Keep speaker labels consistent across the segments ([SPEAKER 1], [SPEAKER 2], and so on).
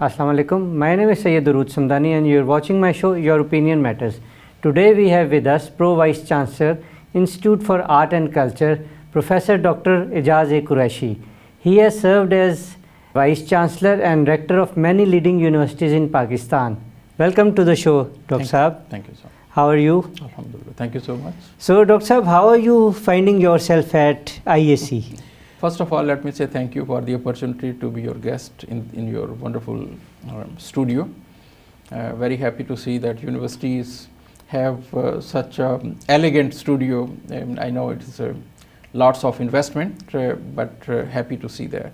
[SPEAKER 1] Assalamu alaikum. My name is Sayyid Urooj Samdani and you're watching my show Your Opinion Matters. Today we have with us Pro Vice Chancellor, Institute for Art and Culture, Professor Dr. Ijaz A. Qureshi. He has served as Vice Chancellor and Rector of many leading universities in Pakistan. Welcome to the show, Dr. Saab.
[SPEAKER 2] Thank you, sir.
[SPEAKER 1] How are you?
[SPEAKER 2] Alhamdulillah. Thank you so much.
[SPEAKER 1] So, Dr. Saab, how are you finding yourself at IAC?
[SPEAKER 2] First of all, let me say thank you for the opportunity to be your guest in your wonderful studio. Very happy to see that universities have such an elegant studio. I know it is lots of investment, but happy to see that.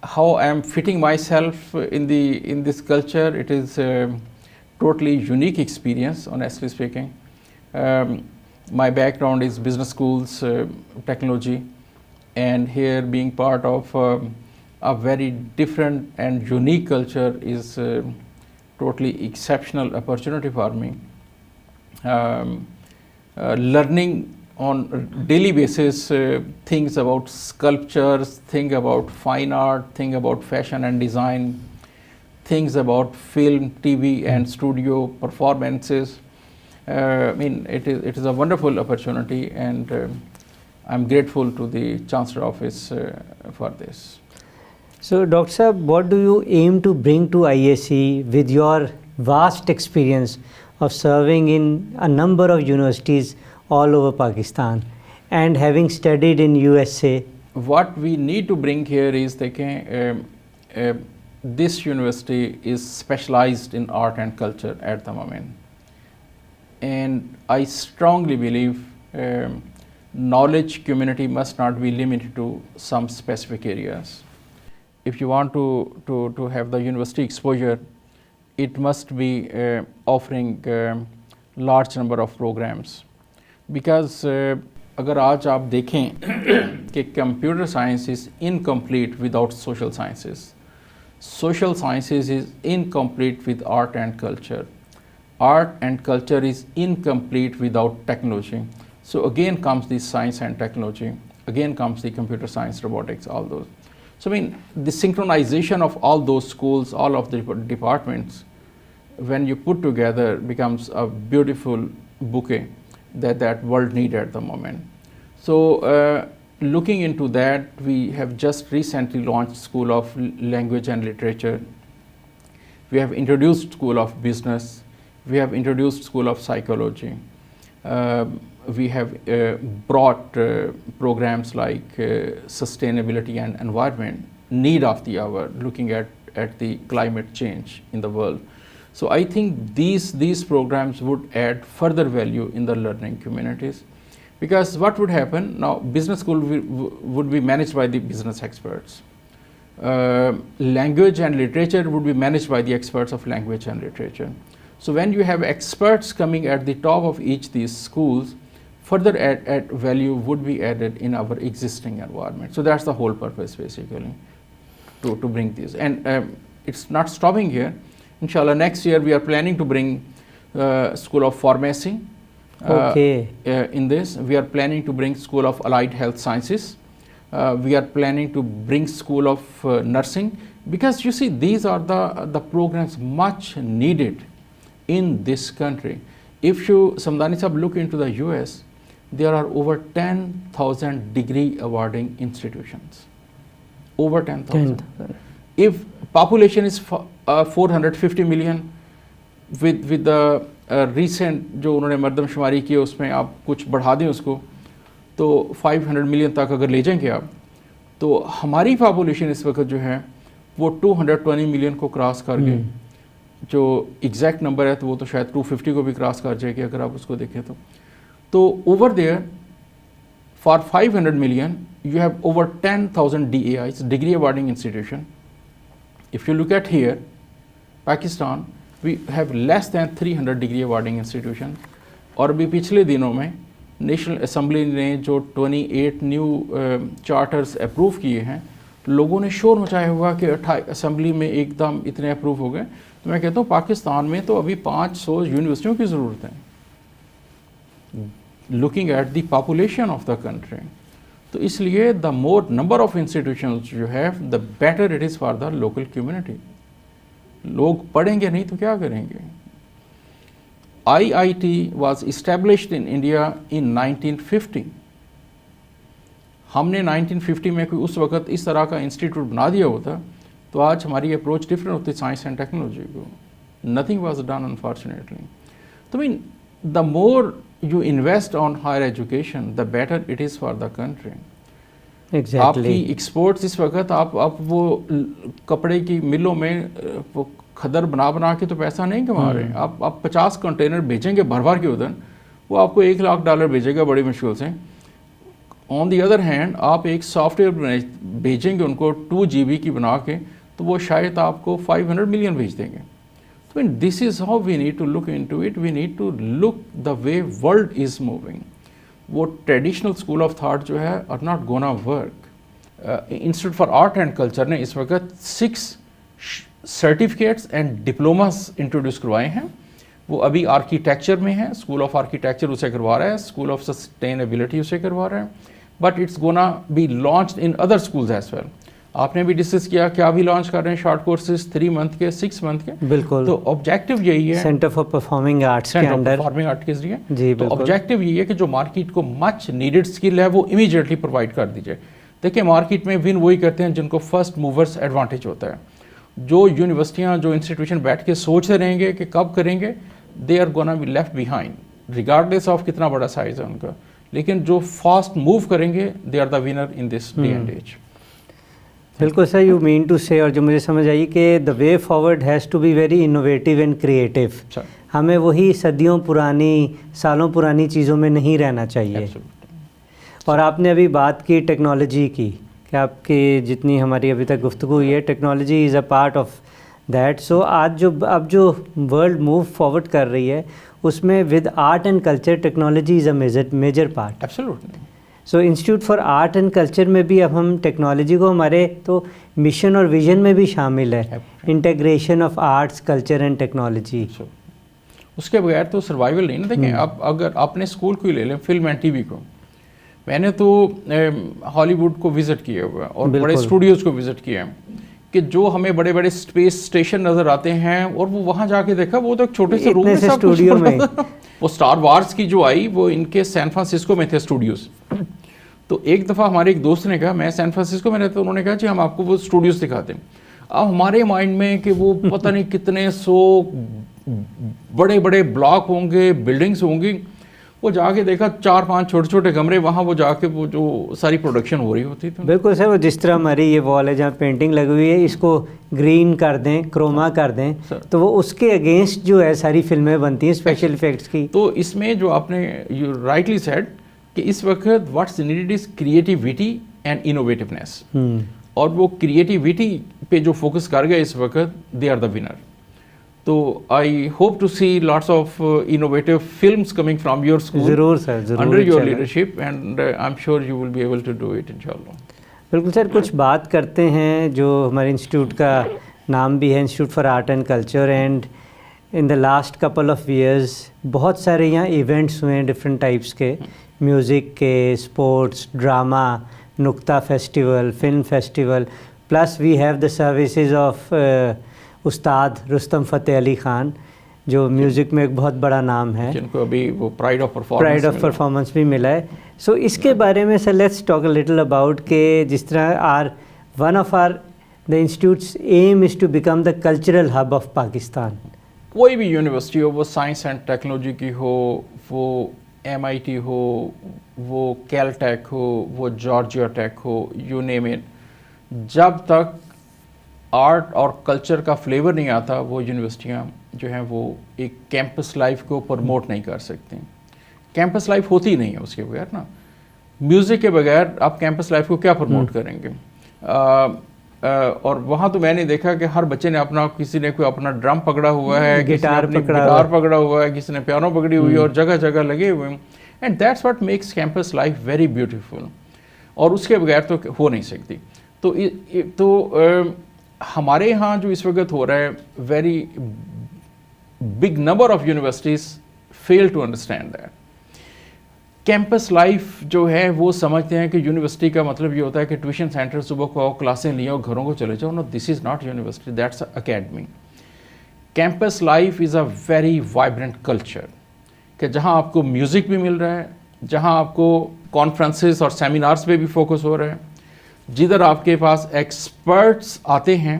[SPEAKER 2] How I am fitting myself in this culture, it is a totally unique experience, honestly speaking. My background is business schools, technology, and here being part of a very different and unique culture is totally exceptional opportunity for me. Learning on a daily basis things about sculptures, things about fine art, things about fashion and design, things about film, TV and studio performances. I mean, it is a wonderful opportunity, and I'm grateful to the Chancellor Office for this.
[SPEAKER 1] So, Dr. Saab, what do you aim to bring to IAC with your vast experience of serving in a number of universities all over Pakistan and having studied in USA?
[SPEAKER 2] What we need to bring here is this university is specialized in art and culture at the moment. And I strongly believe knowledge community must not be limited to some specific areas. If you want to have the university exposure, it must be offering large number of programs. Because अगर आज आप देखें कि computer science is incomplete without social sciences. Social sciences is incomplete with art and culture. Art and culture is incomplete without technology. So again comes the science and technology, again comes the computer science, robotics, all those. So I mean, the synchronization of all those schools, all of the departments, when you put together, becomes a beautiful bouquet that world needs at the moment. So looking into that, we have just recently launched School of Language and Literature. We have introduced School of Business. We have introduced School of Psychology. We have brought programs like sustainability and environment, need of the hour, looking at the climate change in the world. So I think these programs would add further value in the learning communities. Because what would happen, now business school would be managed by the business experts. Language and literature would be managed by the experts of language and literature. So when you have experts coming at the top of each of these schools, further add value would be added in our existing environment. So that's the whole purpose basically, to bring this. And it's not stopping here. Inshallah, next year we are planning to bring School of Pharmacy. In this, we are planning to bring School of Allied Health Sciences. We are planning to bring School of Nursing, because you see, these are the programs much needed in this country. If you, Samdani Sahab, look into the US, there are over 10,000 degree awarding institutions. Over 10,000. If population is 450 million, with the recent जो उन्होंने मर्दमशुमारी की उसमें आप कुछ बढ़ा दें उसको, तो 500 मिलियन तक अगर ले जाएंगे आप, तो हमारी पॉपुलेशन इस वक्त जो है वो 220 मिलियन को क्रॉस कर गए. जो एग्जैक्ट नंबर है तो वो तो शायद 250 को भी क्रॉस कर जाएगी अगर आप उसको देखें तो over there for 500 million you have over 10,000 DAIs, degree awarding institution. If you look at here, Pakistan, we have less than 300 degree awarding institution. और अभी पिछले दिनों में नेशनल असेंबली ने जो 28 न्यू चार्टर्स अप्रूव किए हैं, लोगों ने शोर मचाया हुआ कि असेंबली में एकदम इतने अप्रूव हो गए. तो मैं कहता हूँ पाकिस्तान में तो अभी 500 यूनिवर्सिटियों की ज़रूरत है, looking at the population of the country. तो इसलिए the more number of institutions you have the better it is for the local community. लोग पढ़ेंगे नहीं तो क्या करेंगे। IIT was established in India in 1950। हमने 1950 में कोई उस वक़्त इस तरह का इंस्टीट्यूट बना दिया होता तो आज हमारी अप्रोच डिफरेंट होती साइंस एंड टेक्नोलॉजी को। Nothing was done unfortunately. तो mean the more you invest on higher education the better it is for the country.
[SPEAKER 1] Exactly.
[SPEAKER 2] आपकी एक्सपोर्ट्स इस वक्त आप वो कपड़े की मिलों में वो खदर बना के तो पैसा नहीं कमा रहे। आप 50 कंटेनर भेजेंगे भर के उधर, वो आपको $1 लाख भेजेगा बड़ी मुश्किल से। ऑन दी अदर हैंड आप एक सॉफ्टवेयर भेजेंगे उनको 2 GB की बना के, तो वो शायद आपको 500 मिलियन भेज देंगे। तो this is how we need to look into it. We need to look the way world is moving. वो ट्रेडिशनल स्कूल ऑफ थाट जो है are not gonna work. Institute for art and culture ने इस वक्त 6 certificates and diplomas introduce करवाए हैं। वो अभी आर्किटेक्चर में है, स्कूल ऑफ आर्किटेक्चर उसे करवा रहा है, स्कूल ऑफ सस्टेनेबिलिटी उसे करवा रहा है, but it's gonna be launched in other schools as well. आपने भी डिस्कस किया क्या भी लॉन्च कर रहे हैं शॉर्ट कोर्सेज 3 मंथ के 6 मंथ के।
[SPEAKER 1] बिल्कुल।
[SPEAKER 2] तो ऑब्जेक्टिव यही है,
[SPEAKER 1] सेंटर फॉर परफॉर्मिंग आर्ट्स के अंडर
[SPEAKER 2] परफॉर्मिंग आर्ट के जरिए।
[SPEAKER 1] जी
[SPEAKER 2] तो
[SPEAKER 1] बिल्कुल।
[SPEAKER 2] ऑब्जेक्टिव यही है कि जो मार्केट को मच नीडेड स्किल है वो इमीडिएटली प्रोवाइड कर दीजिए। देखिए मार्केट में विन वही करते हैं जिनको फर्स्ट मूवर्स एडवांटेज होता है। जो यूनिवर्सिटियाँ जो इंस्टीट्यूशन बैठ के सोचते रहेंगे कि कब करेंगे, they are gonna be left behind regardless of कितना बड़ा साइज है उनका। लेकिन जो फास्ट मूव करेंगे they are the winner in this day and age.
[SPEAKER 1] बिल्कुल sir, you mean to say, और जो मुझे समझ आई कि the way forward has to be very innovative and creative. हमें वही सदियों पुरानी, सालों पुरानी चीज़ों में नहीं रहना चाहिए। और आपने अभी बात की टेक्नोलॉजी की, कि आपकी जितनी हमारी अभी तक गुफ्तगू हुई है, technology is a part of that. So आज अब जो वर्ल्ड मूव फॉरवर्ड कर रही है उसमें with art and culture technology is a major part.
[SPEAKER 2] Absolutely.
[SPEAKER 1] So institute for art and culture में भी अब हम टेक्नोलॉजी को हमारे तो मिशन और विजन में भी शामिल है, integration of arts culture and technology.
[SPEAKER 2] उसके बगैर तो सर्वाइवल नहीं ना। देखें आप अगर अपने स्कूल को ही ले लें, फिल्म एंड टीवी को, मैंने तो हॉलीवुड को विज़िट किया हुआ और बड़े स्टूडियोज़ को विज़िट किया कि जो हमें बड़े बड़े स्पेस स्टेशन नज़र आते हैं, और वो वहाँ जाके देखा वो तो एक छोटे से रूम में सब
[SPEAKER 1] स्टूडियो में
[SPEAKER 2] वो स्टार वार्स की जो आई वो इनके सैन फ्रांसिस्को में थे स्टूडियोज़। तो एक दफ़ा हमारे एक दोस्त ने कहा, मैं सैन फ्रांसिस्को में रहता, उन्होंने कहा जी हम आपको वो स्टूडियोज़ दिखाते हैं। अब हमारे माइंड में कि वो पता नहीं कितने 100 बड़े बड़े ब्लॉक होंगे, बिल्डिंग्स होंगी। वो जाके देखा 4-5 छोटे छोटे कमरे, वहाँ वो जाके वो जो सारी प्रोडक्शन हो रही होती थी।
[SPEAKER 1] बिल्कुल सर, वो जिस तरह हमारी ये वॉल है जहाँ पेंटिंग लगी हुई है, इसको ग्रीन कर दें, क्रोमा कर दें, तो वो उसके अगेंस्ट जो है सारी फिल्में बनती हैं स्पेशल इफेक्ट्स की।
[SPEAKER 2] तो इसमें जो आपने यू राइटली सेड कि इस वक्त what's needed is creativity and innovativeness, और वो क्रिएटिविटी पे जो फोकस कर गए इस वक्त, दे आर द विनर। तो I hope to see lots of innovative films coming from your school.
[SPEAKER 1] ज़रूर सर, ज़रूर,
[SPEAKER 2] under your leadership, and I am sure you will be able to do it इंशाल्लाह।
[SPEAKER 1] बिल्कुल sir, कुछ बात करते हैं जो हमारे इंस्टीट्यूट का नाम भी है institute for art and culture, and in the last couple of years बहुत सारे यहाँ इवेंट्स हुए हैं डिफरेंट टाइप्स के, म्यूज़िक के, sports, drama, Nukta festival, film festival, plus we have the services of Ustad Rustam Fateh Ali Khan, जो म्यूज़िक में एक बहुत बड़ा नाम है,
[SPEAKER 2] जिनको अभी वो प्राइड ऑफ
[SPEAKER 1] परफॉर्मेंस भी मिला है। सो इसके बारे में sir let's talk a little about के जिस तरह one of our the institutes aim is to become the cultural hub of Pakistan.
[SPEAKER 2] कोई भी यूनिवर्सिटी हो, वो साइंस एंड टेक्नोलॉजी की हो, वो MIT हो, वो कैलटेक हो, वो जॉर्जिया टेक हो, यू नेम इट, जब तक आर्ट और कल्चर का फ्लेवर नहीं आता वो यूनिवर्सिटियाँ जो हैं वो एक कैंपस लाइफ को प्रमोट नहीं कर सकती। कैंपस लाइफ होती ही नहीं है उसके बगैर ना। म्यूज़िक के बगैर आप कैंपस लाइफ को क्या प्रमोट करेंगे। और वहाँ तो मैंने देखा कि हर बच्चे ने अपना, किसी ने कोई अपना ड्रम पकड़ा हुआ है, गिटार पकड़ा हुआ है, किसी ने पियानो पकड़ी हुई है, और जगह जगह लगे हुए हैं। And that's what makes campus life very beautiful, और उसके बगैर तो हो नहीं सकती। तो हमारे यहाँ जो इस वक्त हो रहा है, very big number of universities fail to understand that. Campus life जो है वो समझते हैं कि यूनिवर्सिटी का मतलब ये होता है कि ट्यूशन सेंटर सुबह को आओ, क्लासें लियो, घरों को चले जाओ। No, this is not university, that's academy. Campus life is a very vibrant culture कि जहाँ आपको म्यूज़िक भी मिल रहा है, जहाँ आपको कॉन्फ्रेंसेस और सेमिनार्स पे भी फोकस हो रहा है, जिधर आपके पास एक्सपर्ट्स आते हैं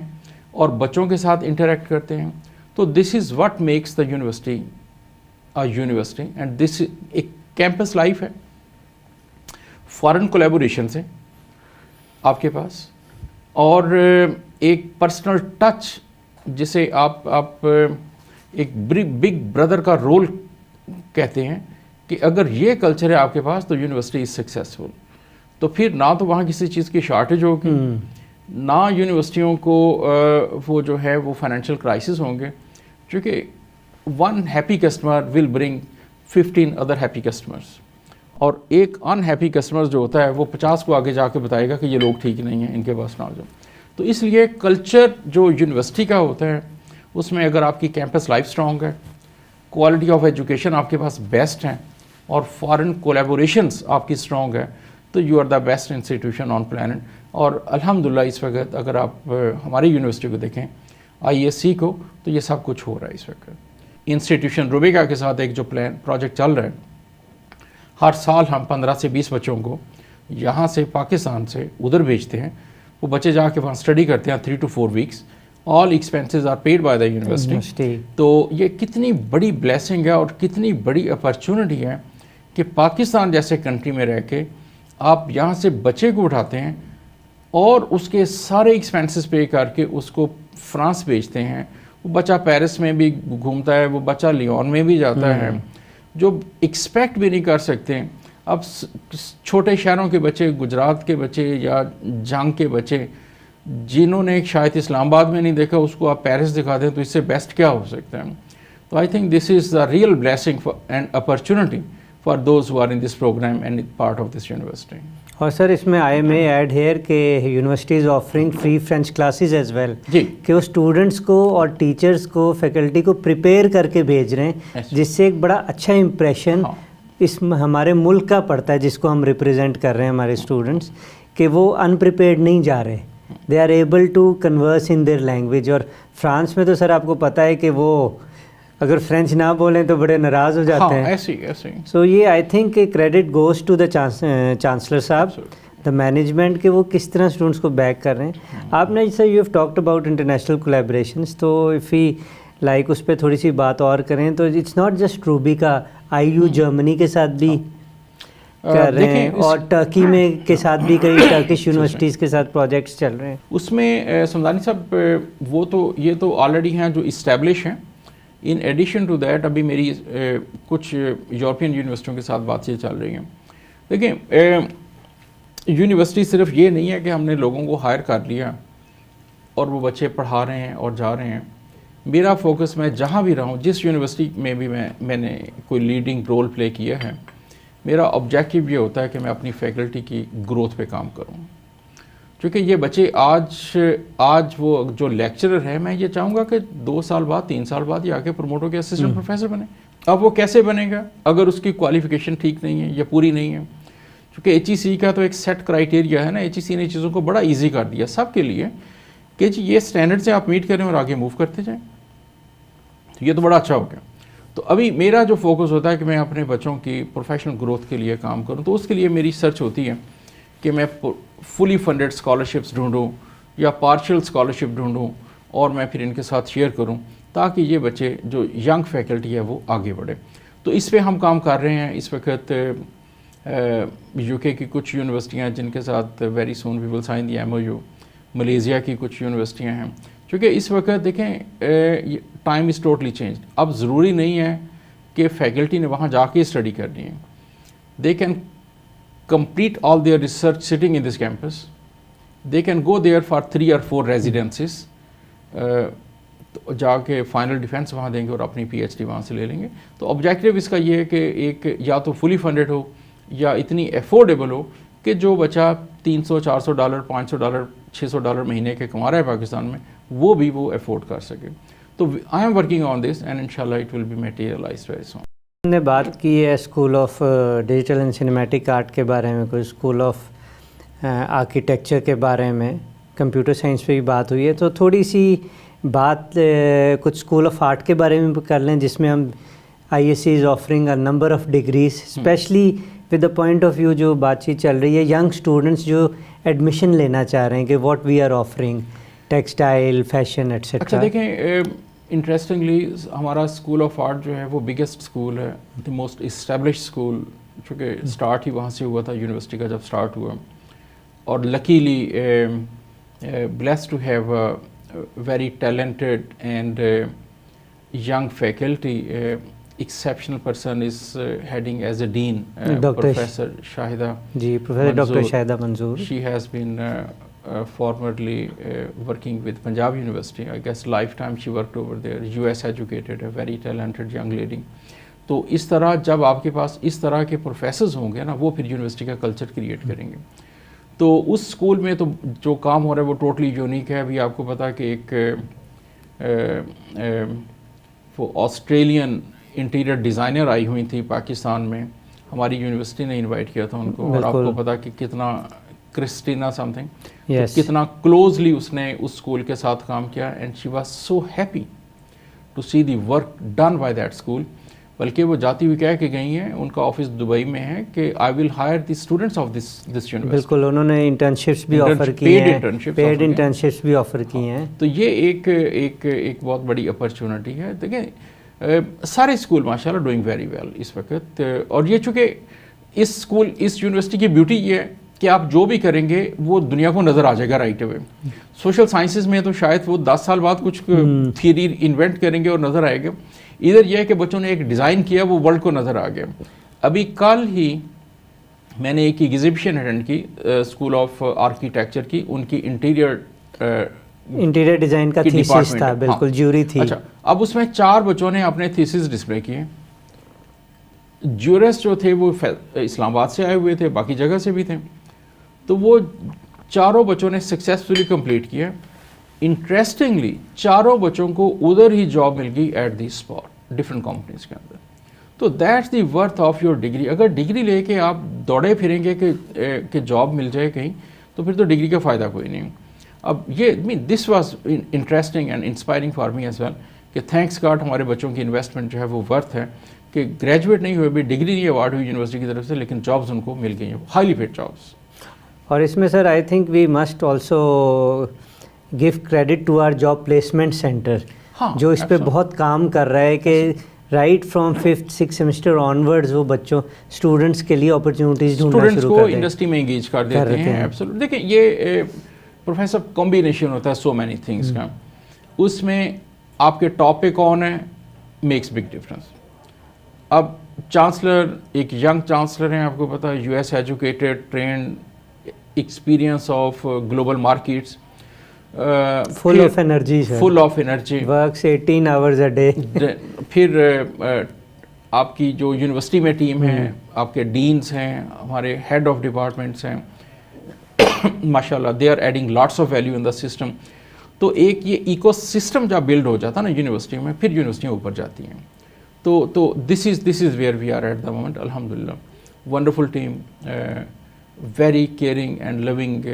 [SPEAKER 2] और बच्चों के साथ इंटरेक्ट करते हैं। तो this is what makes the university a university, and this एक कैंपस लाइफ है। फॉरेन कोलैबोरेशन से आपके पास, और एक पर्सनल टच जिसे आप एक बिग ब्रदर का रोल कहते हैं, कि अगर ये कल्चर है आपके पास तो यूनिवर्सिटी इज सक्सेसफुल। तो फिर ना तो वहाँ किसी चीज़ की शॉर्टेज होगी, ना यूनिवर्सिटियों को वो जो है वो फाइनेंशियल क्राइसिस होंगे, क्योंकि one happy customer will bring 15 other happy customers, और एक अनहैप्पी कस्टमर जो होता है वो 50 को आगे जाके बताएगा कि ये लोग ठीक नहीं हैं, इनके पास ना हो जाओ। तो इसलिए कल्चर जो यूनिवर्सिटी का होता है उसमें अगर आपकी कैंपस लाइफ स्ट्रॉन्ग है, क्वालिटी ऑफ एजुकेशन आपके पास बेस्ट हैं, और फॉरेन कोलैबोरेशंस आपकी स्ट्रॉन्ग है, तो you are the best institution on planet. और अल्हम्दुलिल्लाह इस वक्त अगर आप हमारी यूनिवर्सिटी को देखें, ISC को, तो ये सब कुछ हो रहा है इस वक्त। इंस्टीट्यूशन रुबिका के साथ एक जो प्रोजेक्ट चल रहा है, हर साल हम 15 से 20 बच्चों को यहाँ से पाकिस्तान से उधर भेजते हैं, वो बच्चे जाके वहाँ स्टडी करते हैं 3 to 4 weeks, all expenses are paid by the university. तो ये कितनी बड़ी ब्लेसिंग है और कितनी बड़ी अपॉर्चुनिटी है कि पाकिस्तान जैसे कंट्री में रह के आप यहाँ से बच्चे को उठाते हैं और उसके सारे एक्सपेंसेस पे करके उसको फ्रांस भेजते हैं। वो बच्चा पेरिस में भी घूमता है, वो बच्चा लियोन में भी जाता है, जो एक्सपेक्ट भी नहीं कर सकते। अब छोटे शहरों के बच्चे, गुजरात के बच्चे या जंग के बच्चे, जिन्होंने शायद इस्लामाबाद में नहीं देखा, उसको आप पेरिस दिखा दें, तो इससे बेस्ट क्या हो सकता है। तो I think this is the real blessing and opportunity for those who are in this program and part of this university.
[SPEAKER 1] और सर इसमें आई मे ऐड हेयर के university is offering free French classes as well,
[SPEAKER 2] जी,
[SPEAKER 1] कि वो students को और teachers को, faculty को प्रिपेयर करके भेज रहे हैं, जिससे एक बड़ा अच्छा इम्प्रेशन इस हमारे मुल्क का पड़ता है, जिसको हम रिप्रेजेंट कर रहे हैं, हमारे स्टूडेंट्स, कि वो अनप्रिपेयर्ड नहीं जा रहे, they are able to converse in their language. और फ्रांस में तो सर आपको पता है कि वो अगर फ्रेंच ना बोलें तो बड़े नाराज़ हो जाते हैं।
[SPEAKER 2] ऐसे
[SPEAKER 1] सो ये I think credit goes to the chancellor साहब, द मैनेजमेंट, के वो किस तरह स्टूडेंट्स को बैक कर रहे हैं। आपने sir you have talked about international collaborations, तो इफ़ ही लाइक उस पर थोड़ी सी बात और करें तो it's not just Rubika, IU Germany के साथ भी कर रहे हैं, और टर्की में के साथ भी कई टर्किश यूनिवर्सिटीज़ के साथ प्रोजेक्ट्स चल रहे हैं।
[SPEAKER 2] उसमें समदानी साहब वो तो ये तो ऑलरेडी हैं जो इस्टेब्लिश हैं। इन एडिशन टू दैट अभी मेरी कुछ यूरोपियन यूनिवर्सिटियों के साथ बातचीत चल रही हैं। देखिए, यूनिवर्सिटी सिर्फ ये नहीं है कि हमने लोगों को हायर कर लिया और वो बच्चे पढ़ा रहे हैं और जा रहे हैं। मेरा फोकस, मैं जहाँ भी रहा हूँ, जिस यूनिवर्सिटी में भी मैंने कोई लीडिंग रोल प्ले किया है, मेरा ऑब्जेक्टिव ये होता है कि मैं अपनी फैकल्टी की ग्रोथ पे काम करूँ। क्योंकि ये बच्चे आज वो जो लेक्चरर है, मैं ये चाहूँगा कि 2 साल बाद, 3 साल बाद ये आके प्रमोट होकर असिस्टेंट प्रोफेसर बने। अब वो कैसे बनेगा अगर उसकी क्वालिफिकेशन ठीक नहीं है या पूरी नहीं है। क्योंकि HEC का तो एक सेट क्राइटेरिया है ना, HEC ने चीज़ों को बड़ा ईजी कर दिया सबके लिए कि जी ये स्टैंडर्ड से आप मीट करें और आगे मूव करते जाएँ। तो ये तो बड़ा अच्छा हो गया। तो अभी मेरा जो फोकस होता है कि मैं अपने बच्चों की प्रोफेशनल ग्रोथ के लिए काम करूं, तो उसके लिए मेरी सर्च होती है कि मैं फुली फंडेड स्कॉलरशिप्स ढूंढूं या पार्शियल स्कॉलरशिप ढूंढूं, और मैं फिर इनके साथ शेयर करूं, ताकि ये बच्चे जो यंग फैकल्टी है वो आगे बढ़े। तो इस पे हम काम कर रहे हैं। इस वक्त UK की कुछ यूनिवर्सिटियाँ जिनके साथ very soon we will sign the MOU, Malaysia की कुछ यूनिवर्सिटियाँ हैं। क्योंकि इस वक्त देखें टाइम इज़ टोटली चेंज। अब ज़रूरी नहीं है कि फैकल्टी ने वहाँ जाके स्टडी करनी है। They can complete all their research sitting in this campus. They can go there for 3 or 4 residencies, तो जाके फाइनल डिफेंस वहाँ देंगे और अपनी PhD वहाँ से ले लेंगे। तो ऑब्जेक्टिव इसका ये है कि एक या तो फुली फंडेड हो या इतनी अफोर्डेबल हो कि जो बच्चा $300, $400, $500, $600 महीने के कमा रहा है पाकिस्तान में, वो भी अफोर्ड कर सके। तो I am working on this and इंशाल्लाह it will be materialized very soon.
[SPEAKER 1] हमने बात की है school of digital and cinematic art के बारे में, कुछ स्कूल ऑफ आर्किटेक्चर के बारे में, कंप्यूटर साइंस पे भी बात हुई है, तो थोड़ी सी बात कुछ स्कूल ऑफ आर्ट के बारे में कर लें जिसमें हम ISC is offering a number of degrees, specially with the point of view जो बातचीत चल रही है यंग स्टूडेंट्स जो एडमिशन लेना चाह रहे हैं कि what we are offering, textile, fashion etcetera.
[SPEAKER 2] अच्छा देखें, इंटरेस्टिंगली हमारा स्कूल ऑफ आर्ट जो है वो बिगेस्ट स्कूल है, द मोस्ट इस्टेब्लिश स्कूल, चूँकि स्टार्ट ही वहाँ से हुआ था यूनिवर्सिटी का जब स्टार्ट हुआ, और luckily blessed to have a very talented and young faculty. Exceptional person is heading as a dean, Professor Shahida.
[SPEAKER 1] जी, Professor Dr. Shahida Manzoor.
[SPEAKER 2] She has been formerly working with Punjab University. I guess lifetime she worked over there. US educated, a very talented young lady. तो इस तरह जब आपके पास इस तरह के professors होंगे ना, वो फिर यूनिवर्सिटी का कल्चर क्रिएट करेंगे। तो उस स्कूल में तो जो काम हो रहा है वो टोटली यूनिक है। अभी आपको पता है कि एक वो ऑस्ट्रेलियन इंटीरियर डिज़ाइनर आई हुई थी पाकिस्तान में, हमारी यूनिवर्सिटी ने इनवाइट किया था उनको, और आपको पता कि कितना क्रिस्टीना समथिंग, तो कितना क्लोजली उसने उस स्कूल के साथ काम किया, and she was so happy to see the work done by that school. बल्कि वो जाती हुई कह के गई हैं, उनका ऑफिस दुबई में है, कि I will hire the students of this university.
[SPEAKER 1] बिल्कुल, उन्होंने इंटर्नशिप्स भी ऑफर की हैं, पेड इंटर्नशिप्स भी ऑफर की हैं।
[SPEAKER 2] तो ये एक बहुत बड़ी अपॉर्चुनिटी है। देखिए सारे स्कूल माशाल्लाह डूइंग वेरी वेल इस वक्त, और ये चूँकि इस यूनिवर्सिटी की ब्यूटी ये है कि आप जो भी करेंगे वो दुनिया को नज़र आ जाएगा राइट अवे। सोशल साइंसेज में तो शायद वो 10 साल बाद कुछ थियरी इन्वेंट करेंगे और नज़र आएगा। इधर यह है कि बच्चों ने एक डिज़ाइन किया, वो वर्ल्ड को नज़र आ गया। अभी कल ही मैंने एक एग्जीबिशन अटेंड की स्कूल ऑफ आर्किटेक्चर की, उनकी इंटीरियर
[SPEAKER 1] डिज़ाइन का थीसिस था, बिल्कुल ज्यूरी थी।
[SPEAKER 2] अच्छा, अब उसमें 4 बच्चों ने अपने थीसिस डिस्प्ले किए। ज्यूरस जो थे वो इस्लामाबाद से आए हुए थे, बाकी जगह से भी थे, तो वो चारों बच्चों ने सक्सेसफुली कंप्लीट किया। इंटरेस्टिंगली 4 बच्चों को उधर ही जॉब मिल गई at the spot, different companies के अंदर। तो that's the worth of your degree. अगर डिग्री लेके आप दौड़े फिरेंगे कि जॉब मिल जाए कहीं, तो फिर तो डिग्री का फ़ायदा कोई नहीं। अब ये this was interesting and inspiring for me as well, कि थैंक्स गॉड हमारे बच्चों की इन्वेस्टमेंट जो है वो वर्थ है, कि ग्रेजुएट नहीं हुए भी, डिग्री नहीं अवार्ड हुई यूनिवर्सिटी की तरफ से, लेकिन जॉब्स उनको मिल गई हैं, हाईली पेड जॉब्स।
[SPEAKER 1] और इसमें sir I think we must also give credit to our job placement centre, जो इस पे बहुत काम कर रहा है कि right from 5th 6th semester onwards वो बच्चों स्टूडेंट्स के लिए अपॉर्चुनिटीज ढूंढना शुरू कर देते हैं,
[SPEAKER 2] इंडस्ट्री में एंगेज कर देते हैं। एब्सोल्युटली। देखिए ये प्रोफेसर कॉम्बिनेशन होता है सो मैनी थिंग्स का, उसमें आपके टॉप पे कौन है मेक्स बिग डिफरेंस। अब चांसलर एक यंग चांसलर हैं, आपको पता है, US educated, trend, experience of global markets,
[SPEAKER 1] full of energy, works 18 hours a day.
[SPEAKER 2] फिर आपकी जो यूनिवर्सिटी में टीम है, आपके डीन्स हैं, हमारे हेड ऑफ डिपार्टमेंट्स हैं, माशाल्लाह they are adding lots of value in the system. तो एक ये इकोसिस्टम जब बिल्ड हो जाता है ना यूनिवर्सिटी में, फिर यूनिवर्सिटियाँ ऊपर जाती हैं। तो this is where we are at the moment, अल्हम्दुलिल्लाह। Wonderful team, very caring and loving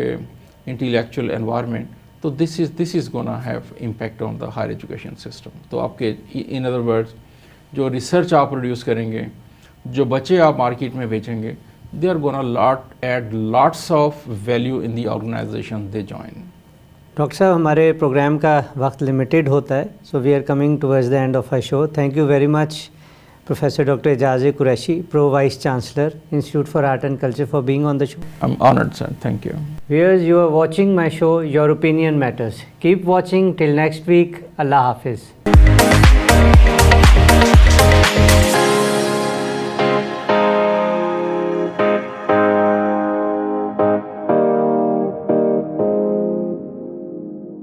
[SPEAKER 2] intellectual environment. तो this is gonna have impact on the higher education system. तो आपके इन अदर वर्ड्स जो रिसर्च आप प्रोड्यूस करेंगे, जो बच्चे आप मार्केट में बेचेंगे, they are gonna add lots of value in the organization they join.
[SPEAKER 1] Doctor साहब, हमारे प्रोग्राम का वक्त लिमिटेड होता है, so we are coming towards the end of our show. Thank you very much Professor Dr. Ejaz Qureshi, Pro Vice Chancellor, Institute for Art and Culture, for being on the show.
[SPEAKER 2] I'm honored, sir. Thank you.
[SPEAKER 1] Viewers, you are watching my show, Your Opinion Matters. Keep watching till next week. Allah Hafiz.